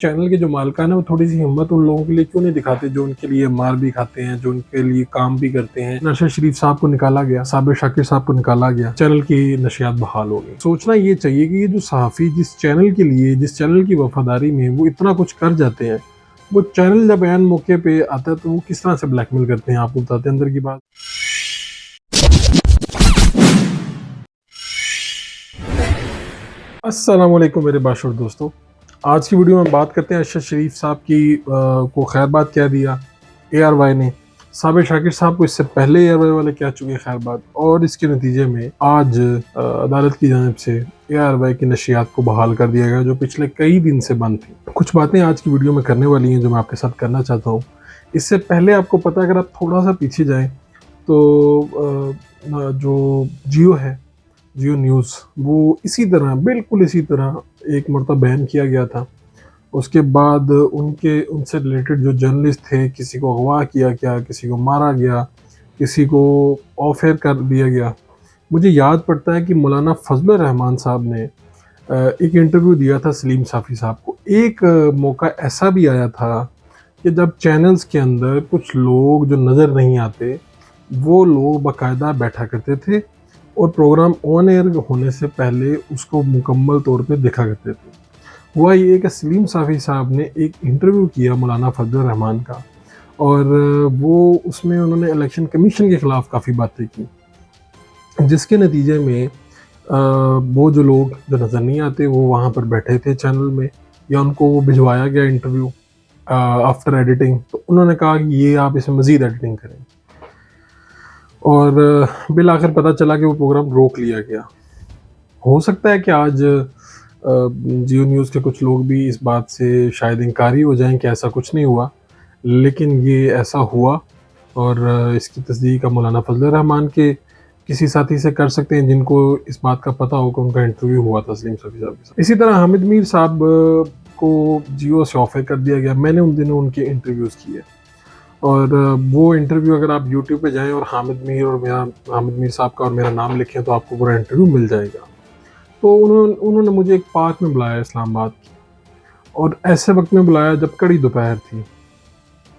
Channel के जो मालिकान है वो थोड़ी सी हिम्मत उन लोगों के लिए क्यों नहीं दिखाते जो उनके लिए मार भी खाते हैं, जो उनके लिए काम भी करते हैं। नशर शरीफ साहब को निकाला गया, साबिर शाकिर साहब को निकाला गया, चैनल की नशियात बहाल हो गई। सोचना ये चाहिए कि ये जो सहाफ़ी जिस चैनल के लिए, जिस चैनल की वफादारी में वो इतना कुछ कर जाते हैं, वो चैनल जब ऐन मौके पे आता है तो वो किस तरह से ब्लैकमेल करते हैं, आपको बताते हैं अंदर की बात। अस्सलाम वालेकुम मेरे बाशुर दोस्तों, आज की वीडियो में बात करते हैं अरशद शरीफ साहब की को खैरबाद कह दिया ARY ने। साबिर शाकिर साहब को इससे पहले ARY वाले कह चुके खैरबाद, और इसके नतीजे में आज अदालत की जानिब से ARY की नशियात को बहाल कर दिया गया जो पिछले कई दिन से बंद थी। कुछ बातें आज की वीडियो में करने वाली हैं जो मैं आपके साथ करना चाहता हूँ। इससे पहले आपको पता है, अगर आप थोड़ा सा पीछे जाएँ तो जो जियो है, जियो न्यूज़, वो इसी तरह, बिल्कुल इसी तरह एक मरतबा बैन किया गया था। उसके बाद उनसे रिलेटेड जो जर्नलिस्ट थे, किसी को अगवा किया गया, किसी को मारा गया, किसी को ऑफ एयर कर दिया गया। मुझे याद पड़ता है कि मौलाना फजल रहमान साहब ने एक इंटरव्यू दिया था सलीम साफ़ी साहब को। एक मौका ऐसा भी आया था कि जब चैनल्स के अंदर कुछ लोग जो नज़र नहीं आते, वो लोग बाकायदा बैठा करते थे और प्रोग्राम ऑन एयर होने से पहले उसको मुकम्मल तौर पे देखा करते थे। हुआ ये कि सलीम साफ़ी साहब ने एक इंटरव्यू किया मौलाना फजल रहमान का, और वो उसमें उन्होंने इलेक्शन कमीशन के ख़िलाफ़ काफ़ी बातें की, जिसके नतीजे में वो जो लोग जो नज़र नहीं आते वो वहाँ पर बैठे थे चैनल में, या उनको वो भिजवाया गया इंटरव्यू आफ्टर एडिटिंग, तो उन्होंने कहा कि ये आप इसमें मज़ीद एडिटिंग करें, और बिल आखिर पता चला कि वो प्रोग्राम रोक लिया गया। हो सकता है कि आज जियो न्यूज़ के कुछ लोग भी इस बात से शायद इनकारी हो जाएं कि ऐसा कुछ नहीं हुआ, लेकिन ये ऐसा हुआ, और इसकी तस्दीक आप मौलाना फजल रहमान के किसी साथी से कर सकते हैं जिनको इस बात का पता हो कि उनका इंटरव्यू हुआ था सलीम साफ़ी साहब के साथ। इसी तरह हामिद मीर साहब को जियो से ऑफ एयर कर दिया गया। मैंने उन दिनों उनके इंटरव्यूज़ किए, और वो इंटरव्यू अगर आप यूट्यूब पे जाएं और हामिद मीर साहब का और मेरा नाम लिखें तो आपको पूरा इंटरव्यू मिल जाएगा। तो उन्होंने मुझे एक पार्क में बुलाया इस्लामाबाद की, और ऐसे वक्त में बुलाया जब कड़ी दोपहर थी।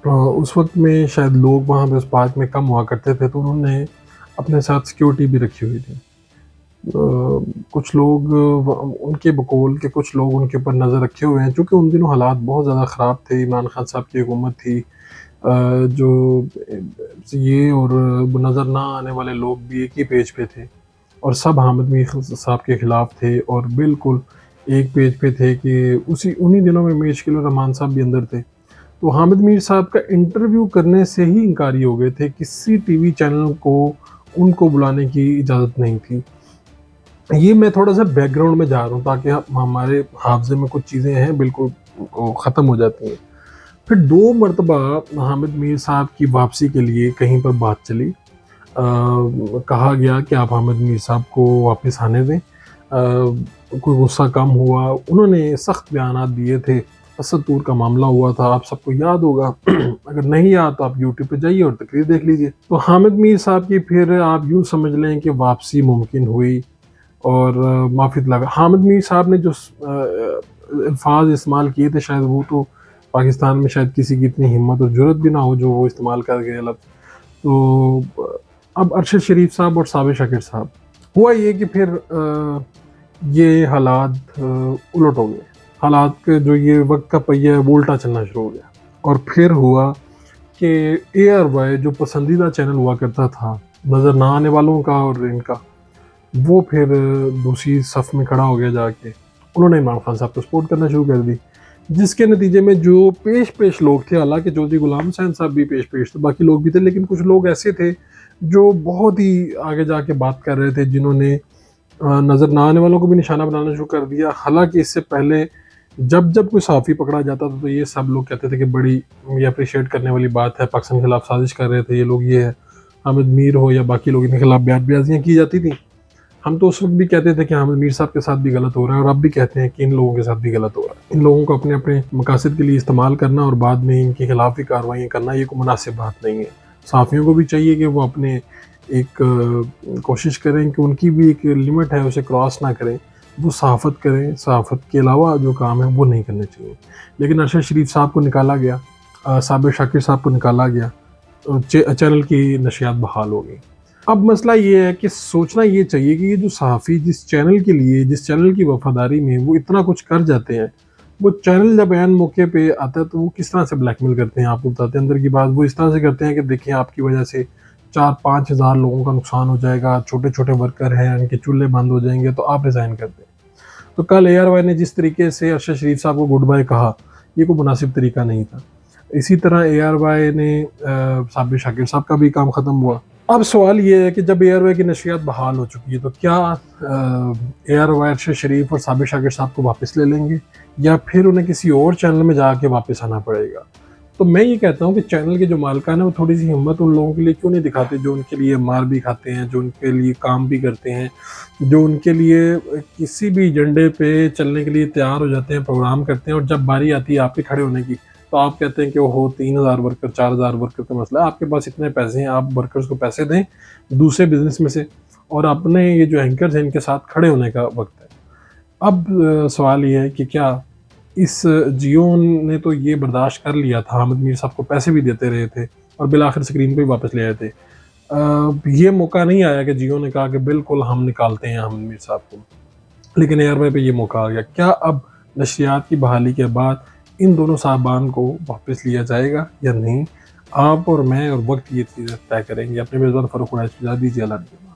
उस वक्त में शायद लोग वहाँ पे उस पार्क में कम हुआ करते थे, तो उन्होंने अपने साथ सिक्योरिटी भी रखी हुई थी। कुछ लोग उनके बकौल के कुछ लोग उनके ऊपर नज़र रखे हुए हैं, चूँकि उन दिनों हालात बहुत ज़्यादा ख़राब थे। इमरान खान साहब की हुकूमत थी, जो ये और नज़र ना आने वाले लोग भी एक ही पेज पे थे, और सब हामिद मीर साहब के ख़िलाफ़ थे, और बिल्कुल एक पेज पे थे कि उन्हीं दिनों में मुश्किल रहमान साहब भी अंदर थे। तो हामिद मीर साहब का इंटरव्यू करने से ही इनकारी हो गए थे, किसी टीवी चैनल को उनको बुलाने की इजाज़त नहीं थी। ये मैं थोड़ा सा बैकग्राउंड में जा रहा हूँ ताकि हमारे हाफ़्ज़े में कुछ चीज़ें हैं बिल्कुल ख़त्म हो जाती हैं। फिर 2 मरतबा हामिद मीर साहब की वापसी के लिए कहीं पर बात चली। कहा गया कि आप हामिद मीर साहब को वापस आने दें। कोई गुस्सा कम हुआ, उन्होंने सख्त बयानात दिए थे। असद तूर का मामला हुआ था, आप सबको याद होगा। अगर नहीं याद तो आप यूट्यूब पे जाइए और तकरीर देख लीजिए। तो हामिद मीर साहब की फिर आप यूँ समझ लें कि वापसी मुमकिन हुई, और माफ़ी लगा। हामिद मीर साहब ने जो अल्फाज इस्तेमाल किए थे, शायद वो तो पाकिस्तान में शायद किसी की इतनी हिम्मत और जुर्रत भी ना हो जो वो इस्तेमाल कर गए लफ्ज़। तो अब अरशद शरीफ साहब और साबिर शाकिर साहब, हुआ ये कि फिर ये हालात उलट हो गए। हालात के जो ये वक्त का पहिया है वो उल्टा चलना शुरू हो गया, और फिर हुआ कि ARY जो पसंदीदा चैनल हुआ करता था नज़र ना आने वालों का और इनका, वो फिर दूसरी सफ़ में खड़ा हो गया जाके। उन्होंने इमरान खान साहब को सपोर्ट करना शुरू कर दी, जिसके नतीजे में जो पेश लोग थे, हालांकि चौधरी गुलाम हुसैन साहब भी पेश थे, बाकी लोग भी थे, लेकिन कुछ लोग ऐसे थे जो बहुत ही आगे जाके बात कर रहे थे, जिन्होंने नज़र ना आने वालों को भी निशाना बनाना शुरू कर दिया। हालांकि इससे पहले जब कोई सहाफ़ी पकड़ा जाता था तो ये सब लोग कहते थे कि बड़ी ये अप्रिशिएट करने वाली बात है, पाकिस्तान के खिलाफ साजिश कर रहे थे ये लोग, ये है। हामिद मीर हो या बाकी लोग, इनके खिलाफ बयानबाजियाँ की जाती थी। हम तो उस वक्त भी कहते थे कि हामिद मीर साहब के साथ भी गलत हो रहा है, और अब भी कहते हैं कि इन लोगों के साथ भी गलत हो रहा है। इन लोगों को अपने अपने मकासद के लिए इस्तेमाल करना और बाद में इनके खिलाफ भी कार्रवाइयाँ करना, ये कोई मुनासिब बात नहीं है। सहाफ़ियों को भी चाहिए कि वो अपने एक कोशिश करें कि उनकी भी एक लिमिट है, उसे क्रॉस ना करें। وہ صحافت کریں، صحافت کے علاوہ جو کام ہے وہ نہیں کرنے چاہیے. لیکن ارشد شریف صاحب کو نکالا گیا، صابر شاکر صاحب کو نکالا گیا، چینل کی نشریات بحال ہو گئی. اب مسئلہ یہ ہے کہ سوچنا یہ چاہیے کہ یہ جو صحافی جس چینل کے لیے، جس چینل کی وفاداری میں وہ اتنا کچھ کر جاتے ہیں، وہ چینل جب عین موقع پہ آتا ہے تو وہ کس طرح سے بلیک میل کرتے ہیں. آپ کو بتاتے ہیں اندر کی بات، وہ اس طرح سے کرتے ہیں کہ دیکھیں آپ کی وجہ سے 4-5 ہزار لوگوں کا نقصان ہو جائے گا، چھوٹے چھوٹے ورکر ہیں ان کے چولہے بند ہو جائیں گے، تو آپ ریزائن کر دیں. تو کل اے آر وائی نے جس طریقے سے ارشد شریف صاحب کو گڈ بائی کہا، یہ کوئی مناسب طریقہ نہیں تھا. اسی طرح اے آر وائی نے صابر شاکر صاحب کا بھی کام ختم ہوا. اب سوال یہ ہے کہ جب اے آر وائی کی نشریات بحال ہو چکی ہے تو کیا اے آر وائی ارشد شریف اور صابر شاکر صاحب کو واپس لے لیں گے یا پھر انہیں کسی اور چینل میں جا کے واپس آنا پڑے گا؟ تو میں یہ کہتا ہوں کہ چینل کے جو مالکان ہیں وہ تھوڑی سی ہمت ان لوگوں کے لیے کیوں نہیں دکھاتے جو ان کے لیے مار بھی کھاتے ہیں، جو ان کے لیے کام بھی کرتے ہیں، جو ان کے لیے کسی بھی ایجنڈے پہ چلنے کے لیے تیار ہو جاتے ہیں، پروگرام کرتے ہیں، اور جب باری آتی ہے آپ کے کھڑے ہونے کی تو آپ کہتے ہیں کہ وہ 3000 ورکر 4000 ورکر کا مسئلہ ہے، آپ کے پاس اتنے پیسے ہیں، آپ ورکرز کو پیسے دیں دوسرے بزنس میں سے اور اپنے یہ جو اینکرز ہیں ان کے ساتھ کھڑے ہونے کا وقت ہے. اب سوال یہ ہے کہ کیا اس جیو نے تو یہ برداشت کر لیا تھا، حامد میر صاحب کو پیسے بھی دیتے رہے تھے اور بالآخر اسکرین پہ واپس لے آئے تھے. یہ موقع نہیں آیا کہ جیو نے کہا کہ بالکل ہم نکالتے ہیں حامد میر صاحب کو، لیکن اے آر وائی پہ یہ موقع آ گیا. کیا اب نشریات کی بحالی کے بعد ان دونوں صاحبان کو واپس لیا جائے گا یا نہیں؟ آپ اور میں اور وقت یہ چیزیں طے کریں گے. اپنے میزبان فاروق قریشی دیجیے. اللہ